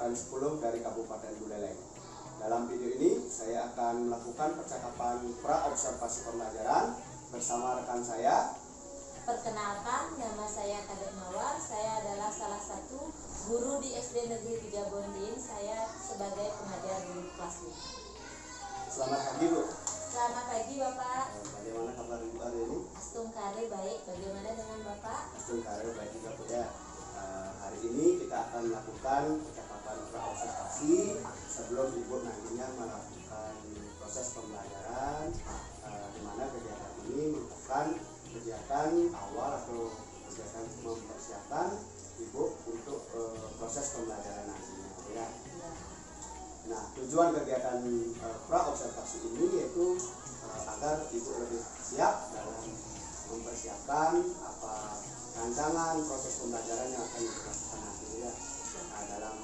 Angkatan 10 dari Kabupaten Buleleng. Dalam video ini saya akan melakukan percakapan pra-observasi pembelajaran bersama rekan saya. Perkenalkan, nama saya Kadek Mawar. Saya adalah salah satu guru di SD Negeri 3 Bonding. Saya sebagai pengajar di kelas 5. Selamat pagi, Bu. Selamat pagi, Bapak. Bagaimana kabar Ibu hari ini? Astungkare baik. Bagaimana dengan Bapak? Astungkare baik juga, Bu ya. Hari ini kita akan melakukan percakapan pra-observasi sebelum Ibu nantinya melakukan proses pembelajaran, di mana kegiatan ini merupakan kegiatan awal atau kegiatan mempersiapkan Ibu untuk proses pembelajaran nantinya, ya. Nah, tujuan kegiatan pra-observasi ini yaitu agar Ibu lebih siap dalam mempersiapkan apa rancangan proses pembelajaran yang akan dilakukan nanti, ya. Nah, dalam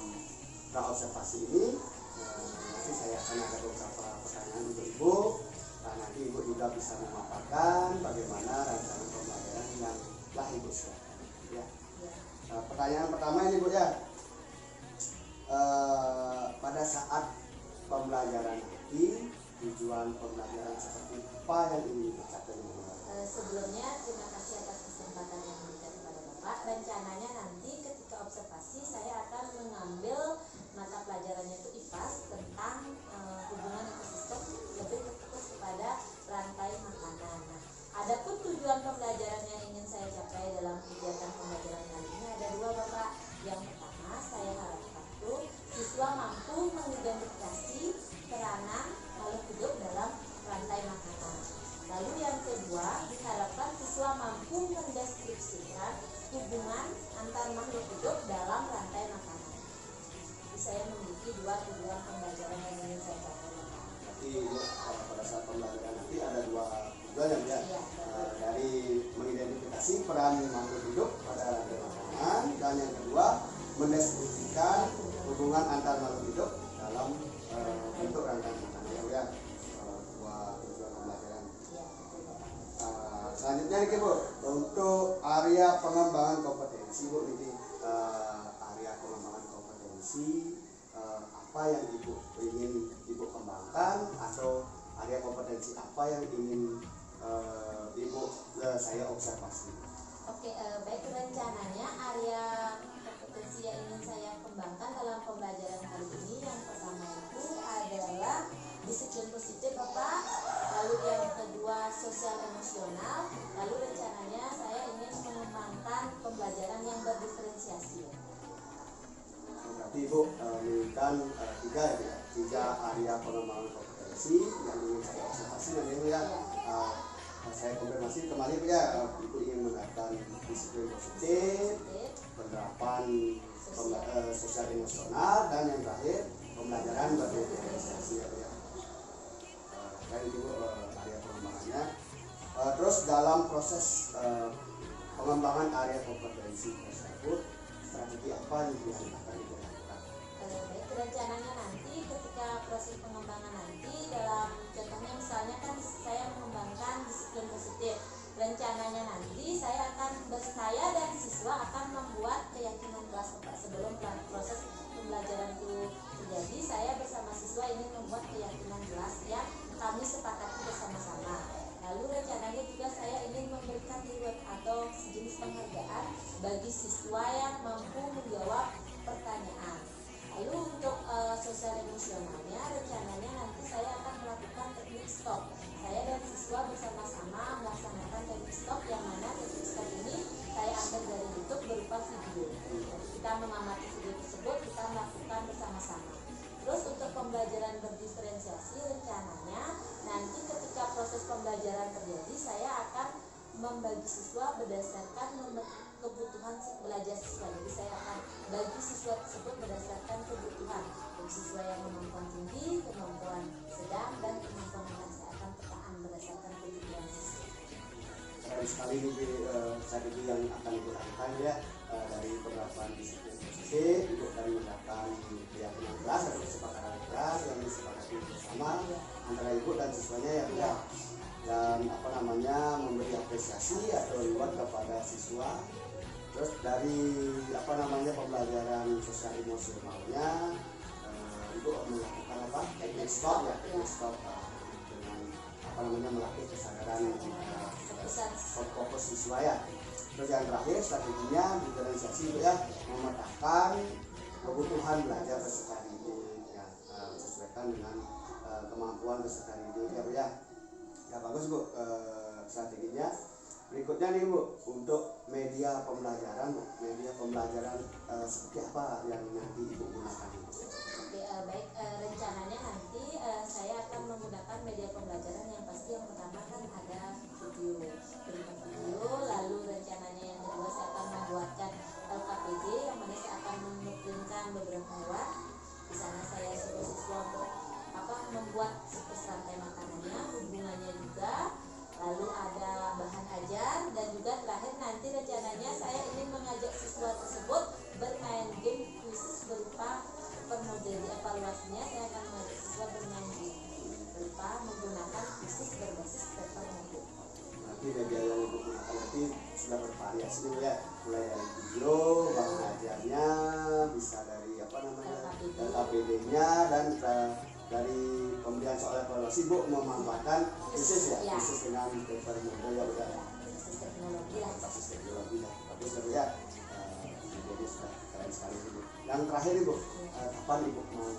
pra-observasi ini nanti saya akan ada beberapa pertanyaan untuk Ibu. Nah, nanti Ibu juga bisa memaparkan bagaimana rancangan pembelajaran yang telah Ibu siapkan, ya. Pertanyaan pertama ini, Bu, ya. Pada saat pembelajaran nanti, tujuan pembelajaran seperti apa yang ingin dicapai? Sebelumnya terima kasih atas kesempatan yang diberikan kepada Bapak. Rencananya nanti ketika observasi saya akan mengambil mata pelajarannya itu IPAS tentang hubungan ekosistem, lebih fokus kepada rantai makanan. Nah, adapun tujuan pembelajaran yang ingin saya capai dalam kegiatan pembelajaran kali ini ada dua, Bapak. Yang pertama, saya harapkan itu siswa mampu mengidentifikasi peranan makhluk hidup dalam rantai makanan. Lalu yang kedua, diharapkan siswa mampu mendeskripsikan hubungan antar makhluk hidup dalam rantai makanan. Jadi saya memiliki dua tujuan pembelajaran yang ingin saya capai. Nanti pada saat pembelajaran nanti ada dua tujuan, ya. Dari mengidentifikasi peran makhluk hidup pada rantai makanan, dan yang kedua mendeskripsikan hubungan antar makhluk hidup dalam bentuk rantai makanan, ya. Dua tujuan pembelajaran. Selanjutnya nih, Bu, untuk area pengembangan kompetensi, Bu, ini area pengembangan kompetensi apa yang Ibu ingin Ibu kembangkan, atau area kompetensi apa yang ingin Ibu saya observasi? Oke, baik, rencananya area kompetensi yang ingin saya kembangkan dalam pembelajaran kali ini yang pertama itu adalah disiplin positif, Bapak. Lalu yang kedua sosial emosional. Lalu rencananya saya ingin mengembangkan pembelajaran yang berdiferensiasi. Berarti Ibu menginginkan tiga area pengembangan kompetensi yang ingin saya observasi, nanti, ya. Saya konfirmasi kembali, ya. Ibu ingin menerapkan disiplin positif, penerapan sosial emosional, dan yang terakhir pembelajaran berdiferensiasi, ya. Dan itu area pengembangannya. Terus dalam proses pengembangan area kompetensi tersebut, strategi apa yang akan Ibu lakukan? Baik, rencananya nanti ketika proses pengembangan nanti, dalam contohnya misalnya kan saya mengembangkan disiplin positif. Rencananya nanti saya dan siswa akan membuat keyakinan kelas, Bapak. Sebelum proses pembelajaran itu terjadi, saya bersama siswa ingin membuat keyakinan kelas yang kami sepakati bersama-sama. Lalu rencananya juga saya ingin memberikan reward atau sejenis penghargaan bagi siswa yang mampu menjawab pertanyaan. Lalu untuk sosial emosionalnya, rencananya nanti saya akan melakukan teknik stop. Saya dan siswa bersama-sama melaksanakan teknik stop, yang mana teknik stop ini saya ambil dari YouTube berupa video. Jadi kita mengamati video tersebut, kita melakukan bersama-sama. Terus untuk pembelajaran berdiferensiasi, rencananya nanti ketika proses pembelajaran terjadi, saya akan membagi siswa berdasarkan kebutuhan belajar siswa. Jadi saya akan bagi siswa tersebut berdasarkan kebutuhan. Untuk siswa yang kemampuan tinggi, kemampuan sedang, dan kemampuan rendah, saya akan petaan berdasarkan kebutuhan siswa. Keren sekali ini strategi yang akan Ibu lakukan, ya. Dari penerapan disiplin positif, Ibu akan menerapkan keyakinan kelas atau kesepakatan kelas yang disepakati bersama antara Ibu dan siswanya, ya. Dan memberi apresiasi atau reward kepada siswa. Terus dari pembelajaran sosial emosionalnya ibu melakukan apa teknik stop ya, teknik stop dengan apa namanya melatih kesadaran fokus siswa ya. Terus yang terakhir strateginya diferensiasi itu ya, memetakan kebutuhan belajar peserta didik ya, menyesuaikan dengan kemampuan peserta didik ya Bu ya. Ya bagus Bu, strateginya. Berikutnya nih Bu, untuk media pembelajaran Bu, media pembelajaran seperti apa yang nanti Ibu gunakan Bu? Oke, baik, rencananya nanti saya akan menggunakan media pembelajaran yang pasti yang pertama kan ada video, berupa video, lalu rencananya yang kedua saya akan membuatkan LKPD yang mana saya akan menukilkan beberapa hewan. Di sana saya suruh siswa untuk membuat siklus rantai makanannya, hubungannya juga, lalu ada bahan ajar, dan juga terakhir nanti rencananya saya ingin mengajak siswa tersebut bermain game khusus berupa per model. Evaluasinya saya akan mengajak siswa bermain game berupa menggunakan khusus berbasis paper model. Nanti media yang Ibu gunakan nanti sudah bervariasi nih ya, mulai dari video, bahan ajarnya, bisa dari apa namanya LKPD-nya, dan dari pemberian soal evaluasi Bu memanfaatkan khusus ya, khusus dengan paper model ya Bu ya. Basis teknologi lah. Basis teknologi lah, bagus ya Bu ya. Jadi sudah keren sekali Bu. Yang terakhir Ibu, kapan Ibu mau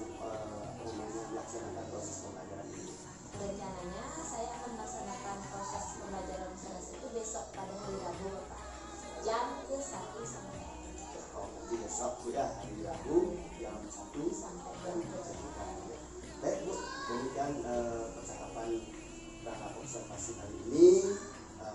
melaksanakan proses pembelajaran ini? Rencananya saya akan melaksanakan proses pembelajaran observasi itu besok pada hari Rabu Bapak, jam ke 1 sampai Nanti besok Bu ya, hari Rabu jam 1 sampai dan baik Bu, demikian percakapan terhadap observasi hari ini.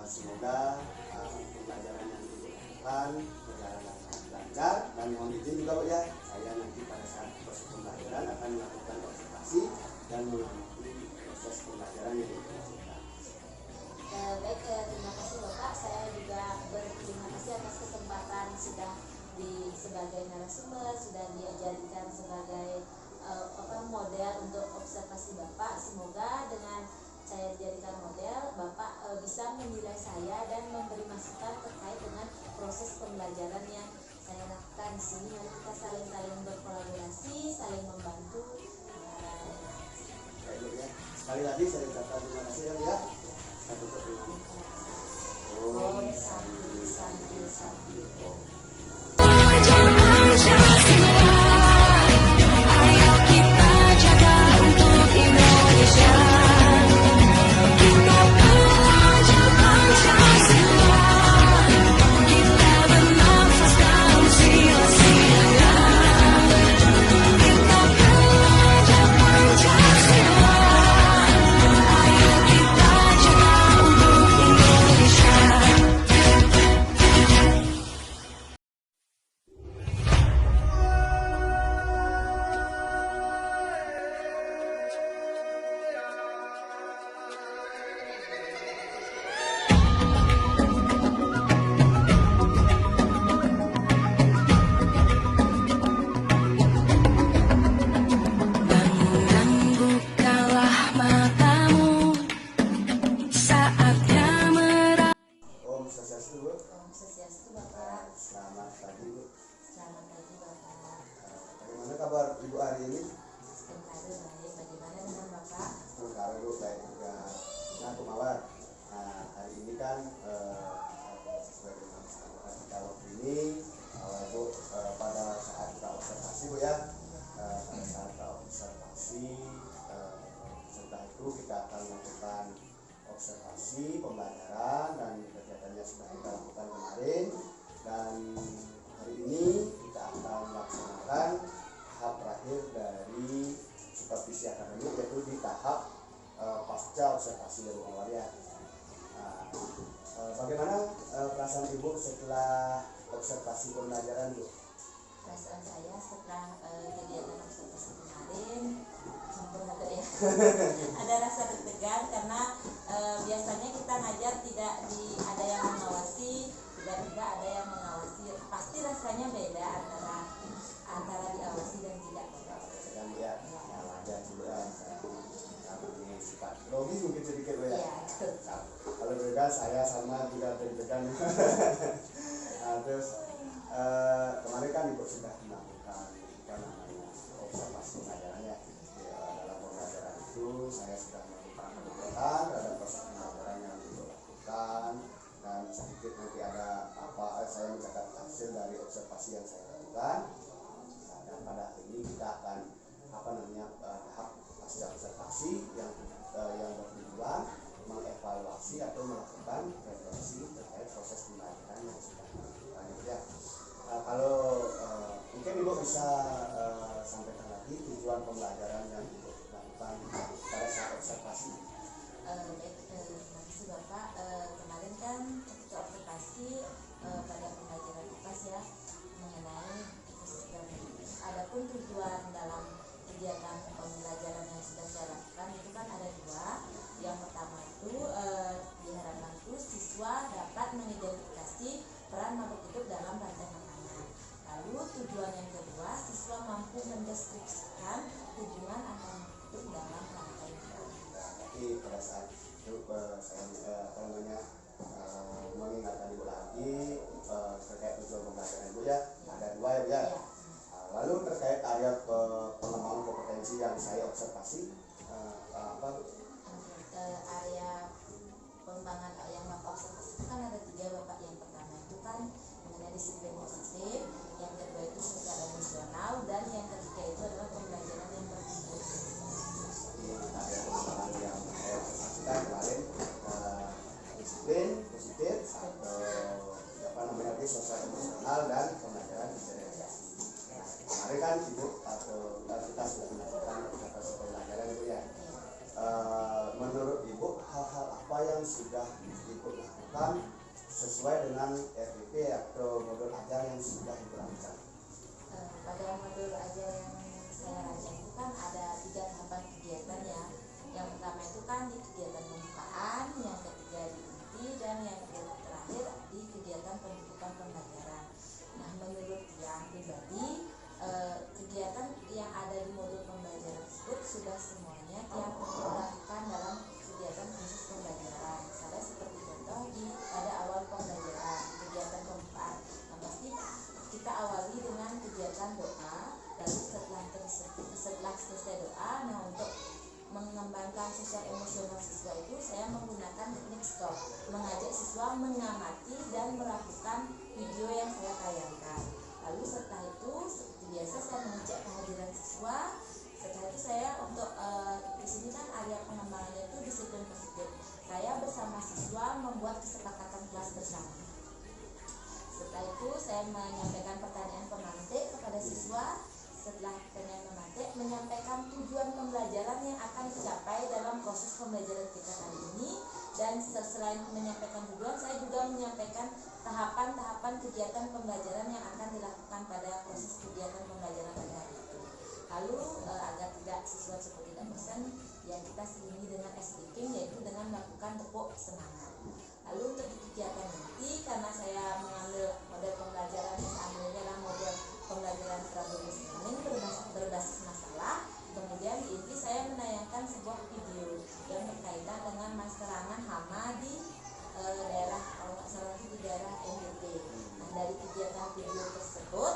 Semoga pembelajaran yang dilakukan berjalan lancar, dan mohon izin juga Bu ya, saya nanti pada saat proses pembelajaran akan melakukan observasi dan mengamati proses pembelajaran yang dilakukan. Baik, terima kasih Bapak. Saya juga berterima kasih atas kesempatan sudah sebagai narasumber, sudah dijadikan sebagai model untuk observasi Bapak. Semoga dengan saya dijadikan model, Bapak bisa menilai saya dan memberi masukan terkait dengan proses pembelajaran yang saya lakukan di sini. Mari kita saling berkolaborasi, saling membantu. Baik Bu ya, sekali lagi saya ucapkan terima kasih ya Bu ya. Saya tutup dengan Om Santi Santi Santi Om. Swastiastu Bapak. Selamat pagi Bu. Selamat pagi Bapak. Bagaimana kabar Ibu hari ini? Sementara baik. Bagaimana dengan Bapak? Sementara Bu baik juga. Nah Kumawar, hari ini kan sesuai dengan kesepakatan kita waktu ini, Bu pada saat kita observasi Bu ya, pada saat kita observasi setelah itu kita akan melakukan observasi pembelajaran dan kegiatannya sudah kita lakukan kemarin, dan hari ini kita akan melaksanakan tahap terakhir dari supervisi akademik, yaitu di tahap pasca observasi dari awal ya. Bagaimana perasaan Ibu setelah observasi pembelajaran Bu? Perasaan saya setelah kegiatan observasi kemarin sempurna ya. Ada rasa deg-degan karena biasanya kita ngajar tidak ada yang mengawasi, tiba-tiba ada yang mengawasi. Pasti rasanya beda antara diawasi dan tidak. Dan ya, wajar juga. Ini sifat logis mungkin sedikit Bu ya. Kalau beda saya sama juga deg-degan. Nah, terus kemarin kan Ibu sudah melakukan sampaikan lagi tujuan pembelajaran yang Ibu lakukan pada saat observasi. Baik, terima kasih Bapak. Kemarin kan ketika observasi pada pembelajaran UPAS ya mengenai ekosistem. Adapun tujuan dalam kegiatan pembelajaran yang sudah saya lakukan itu kan ada dua. Yang pertama itu diharapkan itu siswa dapat mengidentifikasi peran makhluk hidup dalam rantai makanan. Lalu tujuan yang kedua, siswa mampu mendeskripsikan hubungan antar makhluk hidup dalam rantai makanan. Jadi pada saat itu saya mengingatkan Ibu lagi terkait tujuan pembelajaran Ibu ya, ada dua ya Bu ya. Lalu terkait area pengembangan kompetensi yang saya observasi apa? Area pengembangan yang Bapak observasi itu kan ada tiga Bapak. Yang pertama itu kan mengenai disiplin positif, yang kedua itu sosial emosional, dan yang ketiga itu adalah pembelajaran yang berkumpul. Area pengembangan yang saya observasikan kemarin disiplin positif atau apa namanya tadi sosial emosional dan pembelajaran diferensiasi. Kemarin kan Ibu atau kita sudah melakukan beberapa pembelajaran Ibu ya. Menurut Ibu hal-hal apa yang sudah Ibu lakukan sesuai dengan RPP atau modul ajar yang sudah Ibu lakukan? Pada modul ajar yang saya rancang itu kan ada 3 tahapan kegiatan ya. Yang pertama itu kan di kegiatan pembukaan, yang ketiga di inti, dan yang terakhir di kegiatan pembentukan pembelajaran. Nah, menurut yang pribadi kegiatan yang ada di modul pembelajaran tersebut sudah semuanya yang dilakukan dalam kegiatan khusus pembelajaran. Misalnya seperti contoh pada awal pembelajaran kegiatan pembukaan. Nah, pasti kita awali dengan kegiatan doa, lalu setelah selesai doa, nah untuk mengembangkan sosial emosional siswa itu saya menggunakan teknik stop, mengajak siswa mengamati dan melakukan video yang saya tayangkan. Lalu setelah itu seperti biasa saya mengecek kehadiran siswa. Setelah itu saya untuk di sini kan area pengembangannya itu disiplin positif. Saya bersama siswa membuat kesepakatan kelas bersama. Setelah itu saya menyampaikan pertanyaan pemantik kepada siswa. Setelah pertanyaan pemantik, menyampaikan tujuan pembelajaran yang akan dicapai dalam proses pembelajaran kita kali ini. Dan selain menyampaikan tujuan, saya juga menyampaikan tahapan-tahapan kegiatan pembelajaran yang akan dilakukan pada proses kegiatan pembelajaran pada hari itu. Lalu agar tidak siswa cepat tidak bosan, yang kita selingi dengan SDKing, yaitu dengan melakukan tepuk semangat. Lalu untuk di kegiatan nanti, karena saya mengambil model pembelajaran yang saya ambilnya adalah model pembelajaran problem listening berbasis masalah. Kemudian di inti saya menayangkan sebuah video yang berkaitan dengan serangan hama di daerah, kalau nggak salah di daerah NTT. Nah, dari kegiatan video tersebut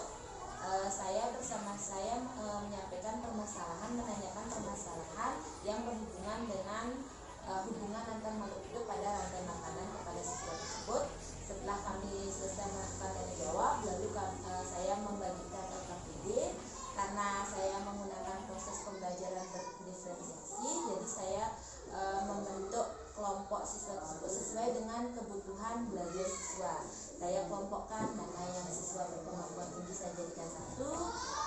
saya menyampaikan menanyakan permasalahan yang berhubungan dengan hubungan antar makhluk hidup pada rantai makanan kepada siswa tersebut. Setelah kami selesai melakukan tanya jawab, lalu saya membagikan LKPD. Karena saya menggunakan proses pembelajaran berdiferensiasi, jadi saya membentuk kelompok siswa tersebut sesuai dengan kebutuhan belajar siswa. Saya kelompokkan, mana yang siswa berkemampuan tinggi saya jadikan 1,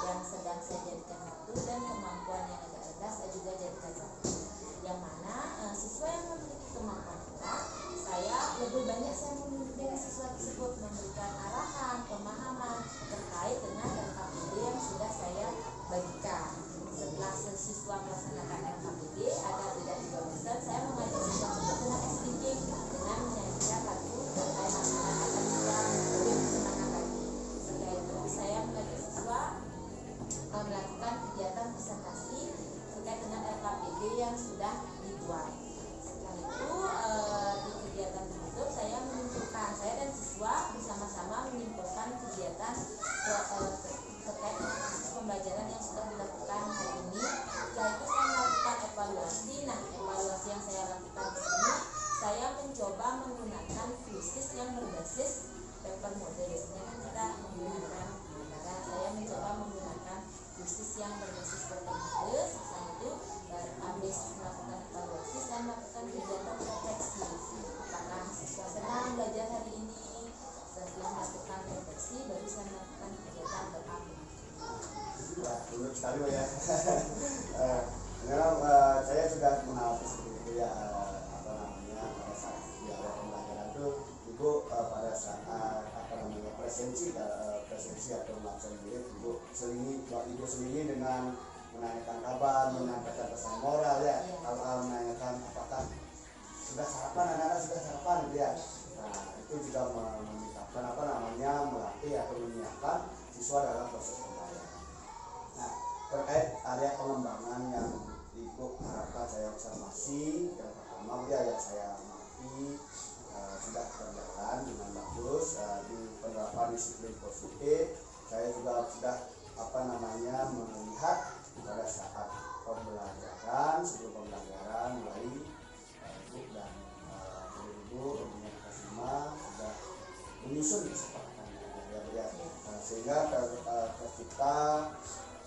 yang sedang saya jadikan 1, dan kemampuan yang agak rendah saya juga jadikan 1. Yang mana siswa yang memiliki kemampuan rendah, saya lebih banyak saya membimbing siswa tersebut, memberikan arahan, pemahaman terkait dengan LKPD yang sudah saya bagikan. Setelah siswa melaksanakan LKPD agar tidak dibosan, saya mengajak siswa tersebut dengan SDKing, dengan menyanyikan lagu rantai makanan agar siswa lebih bersemangat lagi. Setelah itu saya mengajak siswa melakukan kegiatan presentasi terkait dengan LKPD yang sudah dibuat. Setelah itu di kegiatan tersebut saya dan siswa bersama-sama menyimpulkan kegiatan terkait dengan pembelajaran yang sudah dilakukan hari ini. Setelah itu saya melakukan evaluasi. Nah, evaluasi yang saya lakukan di sini, saya mencoba menggunakan krisis yang berbasis paper model. Biasanya kan kita menggunakan cara, saya mencoba menggunakan krisis yang berbasis paper model. Setelah itu habis melakukan evaluasi, saya melakukan kegiatan refleksi. Apakah siswa senang belajar hari ini? Setelah melakukan refleksi, baru saya melakukan kegiatan berapa. menurut sekali Bu ya. Memang saya sudah mengalami seperti itu ya, apa namanya, pada saat di awal pembelajaran itu Ibu pada saat apa namanya presensi atau melakukan murid, Ibu selingi dengan menanyakan kabar, menyampaikan pesan moral ya, menanyakan apakah sudah sarapan, anak-anak sudah sarapan gitu ya. Nah itu juga meningkatkan apa namanya, melatih atau menyiapkan siswa dalam proses pembelajaran. Nah terkait area pengembangan yang Ibu harapkan saya observasi, yang pertama ya yang saya amati sudah berjalan dengan bagus di penerapan disiplin positif. Saya juga sudah apa namanya melihat pada saat pembelajaran, sebelum pembelajaran mulai Ibu dan Ibu dengan Kasima sudah menyusun kesepakatannya ya, sehingga ketika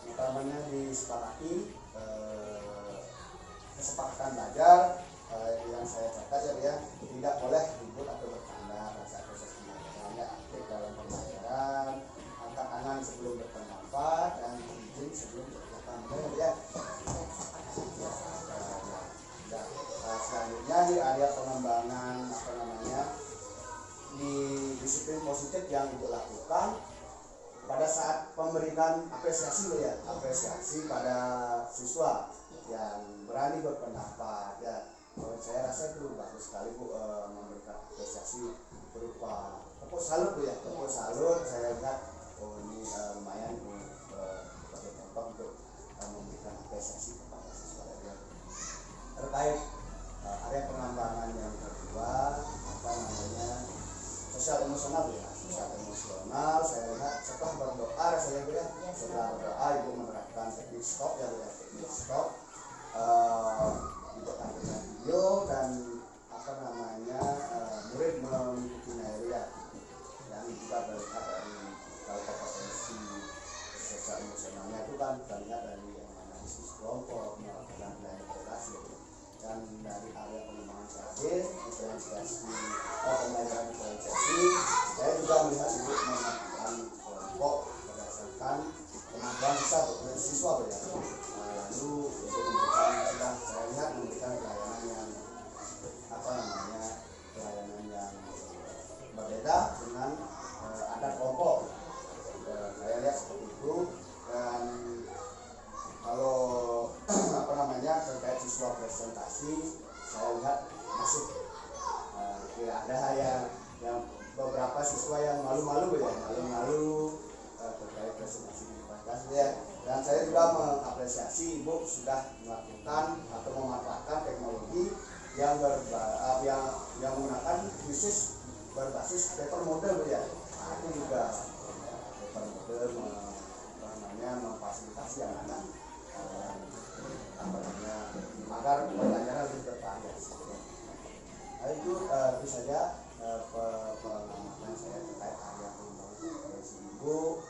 utamanya disepakati kesepakatan belajar yang saya catat ya, tidak boleh ribut atau bercanda pada saat proses pembelajaran, aktif dalam pembelajaran, angkat tangan sebelum berpendapat dan izin sebelum berkata ya. Selanjutnya di area pengembangan apa namanya di disiplin positif yang Ibu lakukan pada saat pemberian apresiasi ya, apresiasi pada siswa yang berani berpendapat ya. Saya rasa itu bagus sekali Bu, memberikan apresiasi berupa tepuk salut Bu ya, tepuk salut. Saya lihat ini lumayan sebagai contoh untuk memberikan apresiasi kepada siswa ya. Terkait area pengembangan yang kedua apa namanya sosial emosional ya, sosial emosional. Saya lihat setelah berdoa rasanya Bu ya, setelah berdoa Ibu menerapkan teknik stop ya, teknik stop. Ibu tampilkan video dan apa namanya murid mengikutinya ya, yang juga terlihat dari kalau kompetensi sosial emosionalnya itu kan terlihat dari analisis kelompok, melakukan integrasi dan dari area pengembangan terakhir diferensiasi pembelajaran diferensiasi. Saya juga melihat Ibu melakukan kelompok berdasarkan kemampuan siswa ya. Lalu untuk memberikan saya lihat memberikan pelayanan yang apa namanya pelayanan yang berbeda dengan ada kelompok. Saya lihat seperti itu. Dan kalau apa namanya terkait siswa presentasi, saya lihat masih ada yang beberapa siswa yang malu-malu ya, terkait presentasi ya. Dan saya juga mengapresiasi Ibu sudah melakukan atau memanfaatkan teknologi yang menggunakan berbasis paper model ya. Nah, itu juga paper model memfasilitasi anak-anak agar pembelajaran lebih bervariasi. Nah, itu saja pengamatan saya terkait area pengembangan kompetensi Ibu.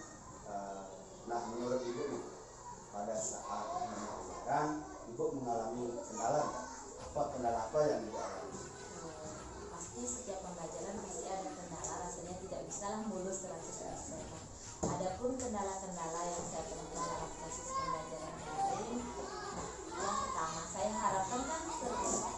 Nah menurut Ibu pada saat pembelajaran Ibu mengalami kendala apa yang Ibu alami? Pasti setiap pembelajaran pasti ada kendala, rasanya tidak bisa lah mulus 100%. Adapun kendala-kendala yang saya temukan dalam proses pembelajaran daring, yang pertama saya harapkan kan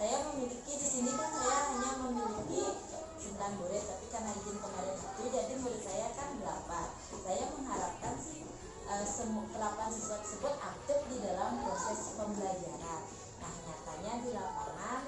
saya memiliki di sini kan saya hanya memiliki 9 murid, tapi karena izin kemarin itu jadi murid saya kan 8. Saya mengharapkan sih 8 siswa tersebut aktif di dalam proses pembelajaran. Nah nyatanya di lapangan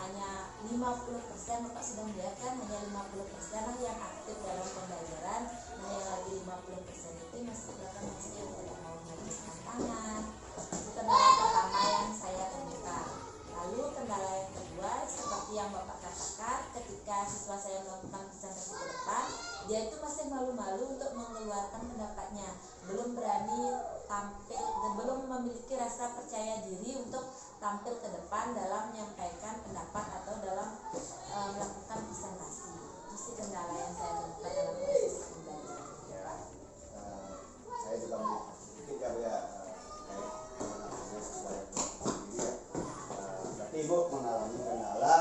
hanya 50%, Bapak sudah melihat kan, hanya 50% lah yang aktif dalam pembelajaran. Nah yang lagi 50% itu masih yang tidak mau mengajukan tangan. Itu kendala pertama yang saya temukan. Lalu kendala yang kedua seperti yang Bapak katakan, ketika siswa saya melakukan presentasi ke depan, dia itu masih malu-malu untuk mengeluarkan pendapatnya, belum berani tampil dan belum memiliki rasa percaya diri untuk tampil ke depan dalam menyampaikan pendapat atau dalam melakukan presentasi. Itu sih kendala yang saya temukan dalam proses pembelajaran. Ya, saya juga melihat sedikit ya siswa yang sendiri ya. Berarti Ibu mengalami kendala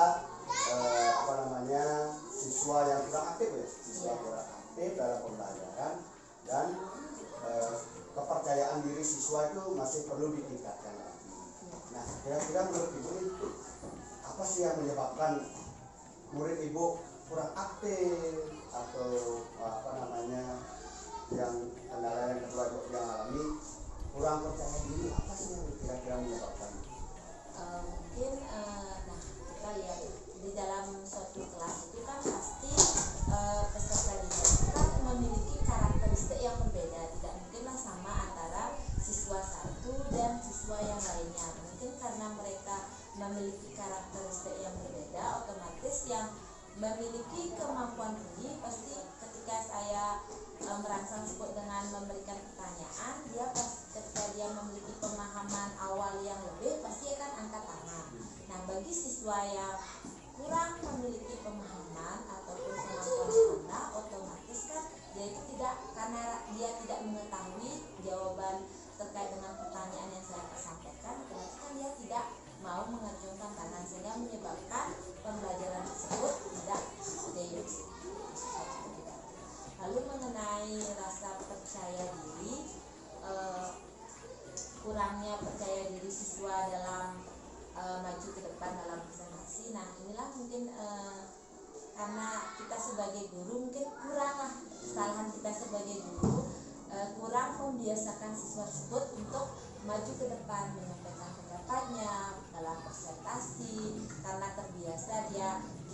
apa namanya siswa yang kurang aktif ya, kurang aktif dalam pembelajaran dan kepercayaan diri siswa itu masih perlu ditingkatkan lagi. Nah, kira-kira menurut Ibu itu apa sih yang menyebabkan murid Ibu kurang aktif atau apa namanya yang kendala yang kedua yang alami kurang percaya diri, apa sih yang kira-kira menyebabkan? Mungkin nah kita lihat di dalam suatu kelas itu kan pasti peserta didik itu kan memiliki karakteristik yang berbeda, tidak mungkinlah sama antara siswa satu dan siswa yang lainnya. Mungkin karena mereka memiliki karakteristik yang berbeda, otomatis yang memiliki kemampuan tinggi pasti ketika saya merangsang sebut dengan memberikan pertanyaan, dia ketika dia memiliki pemahaman awal yang lebih pasti akan angkat tangan. Nah, bagi siswa yang kurang memiliki pemahaman ataupun kemampuan rendah, otomatis kan dia itu tidak, karena dia tidak mengetahui jawaban terkait dengan pertanyaan yang saya sampaikan, otomatis kan dia tidak mau mengacungkan tangan, sehingga menyebabkan pembelajaran tersebut tidak aktif. Lalu mengenai rasa percaya diri, kurangnya percaya diri siswa dalam maju ke depan dalam presentasi. Nah, inilah mungkin karena kita sebagai guru mungkin kuranglah kesalahan kita sebagai guru, kurang membiasakan siswa tersebut untuk maju ke depan menyampaikan pendapatnya dalam presentasi, karena terbiasa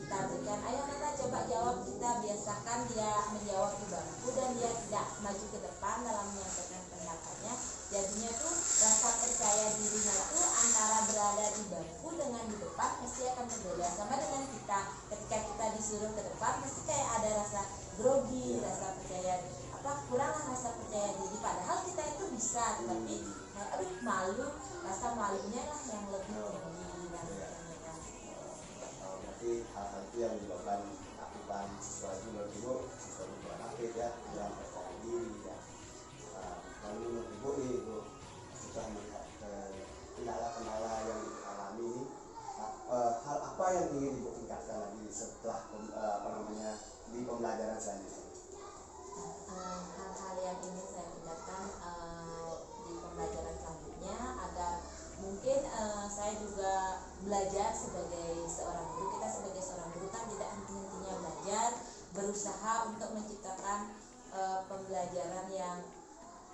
kita berikan, ayo Nata coba jawab, kita biasakan dia menjawab di bangku dan dia tidak maju ke depan dalam menyampaikan pendapatnya. Jadinya tuh rasa percaya dirinya tuh antara berada di bangku dengan di depan pasti akan berbeda. Sama dengan kita, ketika kita disuruh ke depan pasti kayak ada rasa grogi, rasa percaya kuranglah rasa percaya diri, padahal kita itu bisa, tapi malu, rasa malunya lah yang lebih tinggi dan berarti hal-hal itu yang menyebabkan keaktifan siswa itu menurut Ibu siswa itu kurang aktif ya, kurang percaya diri ya. Lalu menurut Ibu nih, Ibu sudah melihat kendala-kendala yang dialami ini, hal apa yang ingin Ibu tingkatkan lagi setelah di pembelajaran selanjutnya? Hal-hal yang ingin saya tingkatkan di pembelajaran selanjutnya agar mungkin saya juga belajar sebagai seorang guru. Kita sebagai seorang guru kan tidak henti-hentinya belajar, berusaha untuk menciptakan pembelajaran yang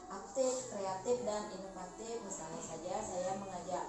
aktif, kreatif dan inovatif. Misalnya saja saya mengajak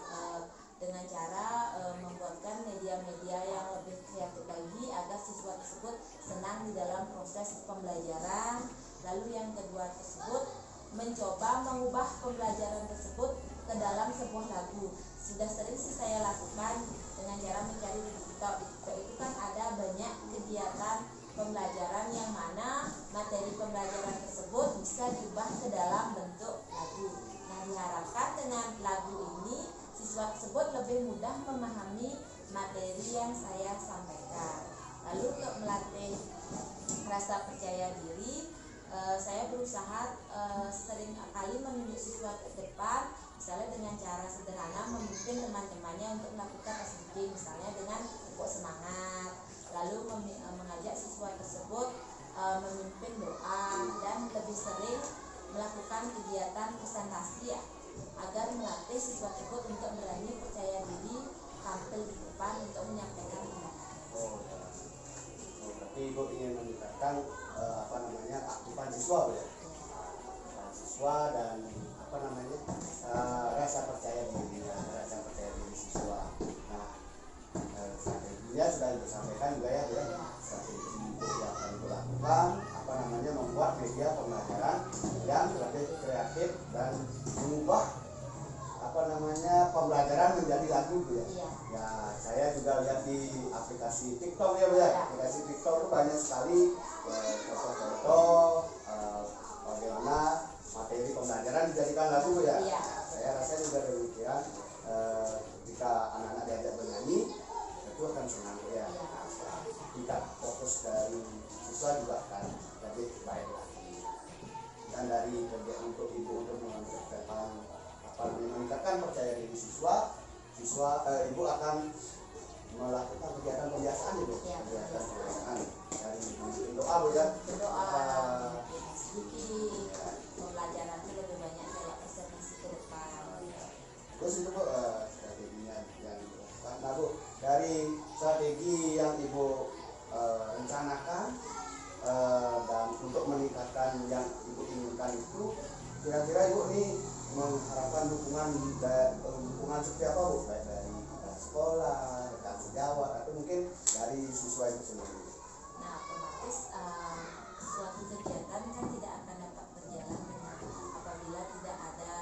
dengan cara membuatkan media-media yang lebih kreatif lagi agar siswa tersebut senang di dalam proses pembelajaran. Lalu yang kedua tersebut mencoba mengubah pembelajaran tersebut ke dalam sebuah lagu. Sudah sering sih saya lakukan dengan cara mencari di TikTok. Di TikTok itu kan ada banyak kegiatan pembelajaran yang mana materi pembelajaran tersebut bisa diubah ke dalam bentuk lagu. Nah, diharapkan dengan lagu ini siswa tersebut lebih mudah memahami materi yang saya sampaikan. Lalu untuk melatih rasa percaya diri, saya berusaha sering kali menunjuk siswa ke depan, misalnya dengan cara sederhana memimpin teman-temannya untuk melakukan SDG, misalnya dengan tepuk semangat, lalu mengajak siswa tersebut memimpin doa, dan lebih sering melakukan kegiatan presentasi ya, agar melatih siswa tersebut untuk berani percaya diri tampil di depan untuk menyampaikan pendapat. Berarti Ibu ingin meningkatkan keaktifan siswa ya, siswa dan rasa percaya diri siswa. Nah, strateginya sudah disampaikan juga ya, strategi yang akan dilakukan membuat media pembelajaran yang lebih kreatif dan mengubah pembelajaran menjadi lagu ya. Ya, saya juga lihat di aplikasi TikTok ya, Bu ya. Aplikasi TikTok itu banyak sekali foto-foto bagaimana materi pembelajaran dijadikan lagu ya. Saya rasa juga demikian. Ketika anak-anak diajak bernyanyi itu akan senang ya. Tingkat fokus dari siswa juga akan lebih baik lagi. Dan dari kerja untuk Ibu untuk meningkatkan percaya diri siswa, Ibu akan melakukan kegiatan pembiasaan Ibu. Kegiatan pembiasaan dari doa Bu ya. Berdoa sedikit, pembelajaran itu lebih banyak kayak presentasi ke depan. Terus itu Bu, strateginya yang dilakukan. Nah Bu, dari strategi yang Ibu rencanakan dan untuk meningkatkan yang Ibu inginkan itu, kira-kira Ibu nih mengharapkan dukungan seperti apa Bu? Baik dari sekolah, rekan sejawat, atau mungkin dari siswa itu sendiri. Nah, otomatis suatu kegiatan kan tidak akan dapat berjalan apabila tidak ada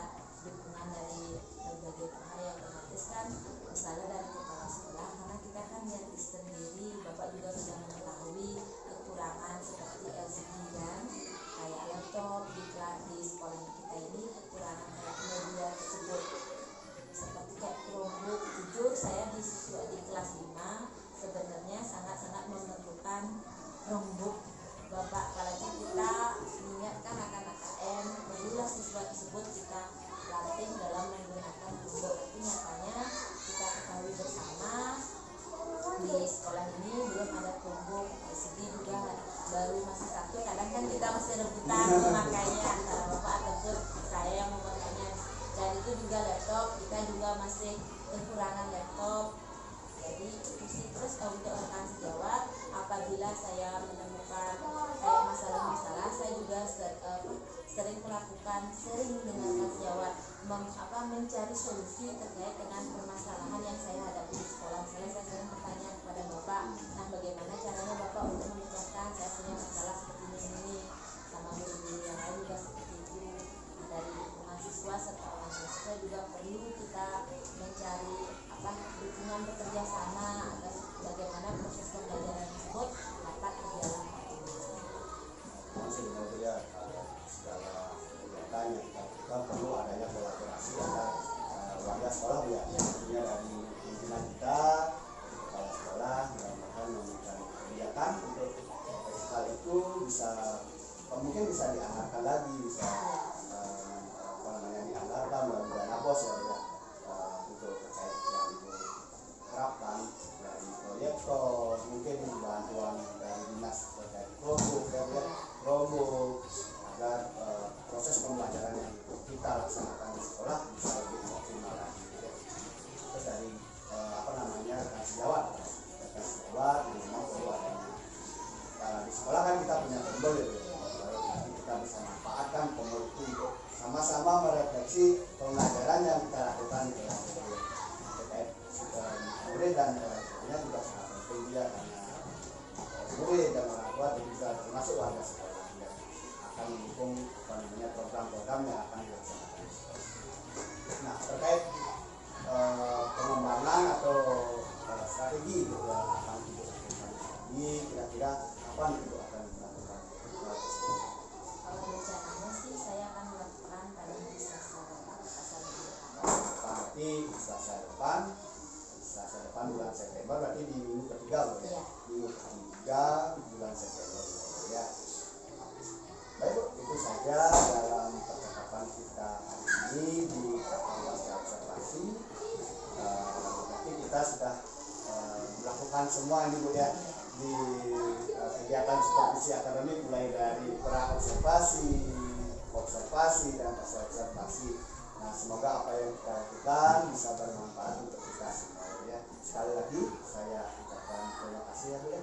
dukungan dari berbagai pihak. Ya, otomatis kan misalnya dari kepala sekolah, karena kita kan lihat sendiri, Bapak juga sudah mengetahui kekurangan seperti LCD dan kayak laptop di sekolah kita ini, kekurangan kayak media tersebut seperti kayak Chromebook. Jujur saya di kelas 5 sebenarnya sangat-sangat memerlukan Chromebook Bapak, apalagi kita mengingatkan akan AKM, perlulah siswa tersebut kita latih dalam menggunakan Chromebook. Tapi nyatanya kita ketahui bersama di sekolah ini belum ada Chromebook, LCD juga baru masih satu. Kadang kan kita masih rebutan memakainya antara Bapak ataupun saya yang memakainya, dan itu juga laptop kita juga masih kekurangan laptop. Jadi itu sih. Terus untuk rekan sejawat, apabila saya menemukan kayak masalah-masalah, saya juga sering mendengarkan sejawat mencari solusi terkait dengan permasalahan yang saya hadapi di sekolah. Misalnya saya sering bertanya kepada Bapak, nah bagaimana caranya Bapak untuk memecahkan saya punya masalah seperti ini, sama guru-guru yang lain juga seperti itu. Nah, dari lingkungan siswa serta orang tua siswa juga perlu kita mencari dukungan bekerja sama agar bagaimana proses pembelajaran tersebut dapat berjalan optimal. Sebenarnya segala kegiatan yang kita lakukan perlu adanya kolaborasi antara warga sekolah Bu ya. Tentunya dari pimpinan kita, kepala sekolah, mudah-mudahan memberikan kebijakan untuk hal itu bisa mungkin bisa dianggarkan lagi, bisa dianggarkan melalui dana BOS ya Bu ya, untuk terkait yang diharapkan dari proyektor, mungkin bantuan dari dinas terkait Chromebook agar proses pembelajaran yang kita laksanakan di sekolah bisa lebih optimal lagi. Terus dari rekan sejawat memang perlu adanya di sekolah kan kita punya tombol ya, nanti kita bisa manfaatkan tombol itu untuk sama-sama merefleksi pembelajaran yang kita lakukan di kelas terkait murid dan tentunya juga sangat penting dia karena murid dan orang tua dan juga termasuk warga sekolah yang akan mendukung program-program yang akan dilaksanakan di sekolah. Nah, terkait pengembangan atau strategi itu yang akan dilakukan ini, kira-kira kapan itu akan dilakukan? Kalau rencananya sih saya akan melakukan pada hari Selasa berarti Selasa depan bulan September, berarti di minggu ketiga ya. Minggu ketiga bulan September ya. Baik Bu, itu saja dalam percakapan kita hari ini di evaluasi observasi. Berarti kita sudah melakukan semua ini Bu ya, di kegiatan supervisi akademik, mulai dari pra-observasi, observasi dan observasi. Nah, semoga apa yang kita lakukan bisa bermanfaat untuk kita semua ya. Sekali lagi saya ucapkan terima kasih ya Bu ya.